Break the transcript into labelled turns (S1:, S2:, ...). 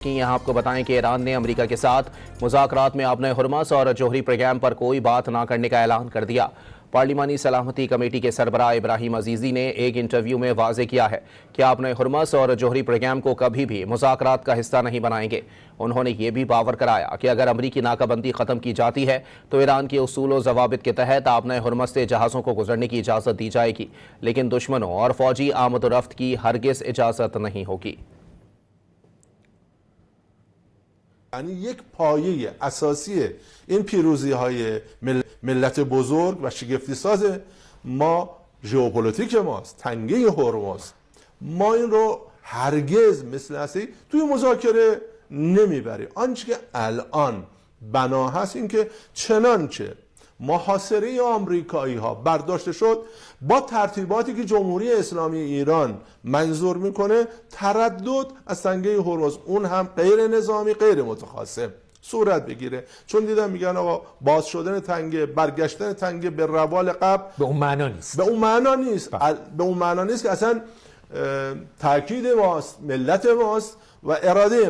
S1: कि यहाँ आपको बताएं कि ईरान ने अमेरिका के साथ मुज़ाकरात में अपने हुर्मस और जोहरी प्रोग्राम पर कोई बात ना करने का ऐलान कर दिया। पार्लिमानी सलामती कमेटी के सरबराह इब्राहिम अजीज़ी ने एक इंटरव्यू में वाज़े किया है कि अपने हुर्मस और जोहरी प्रोग्राम को कभी भी मुज़ाकरात का हिस्सा नहीं बनाएंगे। उन्होंने ये भी बावर कराया कि अगर अमरीकी नाकाबंदी ख़त्म की जाती है तो ईरान के उसूल और ज़वाबित के तहत अपने हुर्मस से जहाज़ों को गुजरने की इजाज़त दी जाएगी, लेकिन दुश्मनों और फ़ौजी आमद-ओ-रफ्त की हरगिज़ इजाज़त नहीं होगी।
S2: یعنی یک پایه اساسی این پیروزی های ملت بزرگ و شگفتی ساز ما ژئوپلیتیک ماست، تنگه هرمز. ما این رو هرگز مثل اصلی توی مذاکره نمیبریم. آنچه که الان بنا هست این که چنانچه محاصره آمریکایی ها برداشته شد با ترتیباتی که جمهوری اسلامی ایران منظور میکنه تردد از تنگه هرمز اون هم غیر نظامی غیر متخاصم صورت بگیره. چون دیدم میگن آقا باز شدن تنگه، برگشتن تنگه به روال قبل
S3: به اون معنا نیست.
S2: به اون معنا نیست که اصلا تاکید ماست، ملت ماست و اراده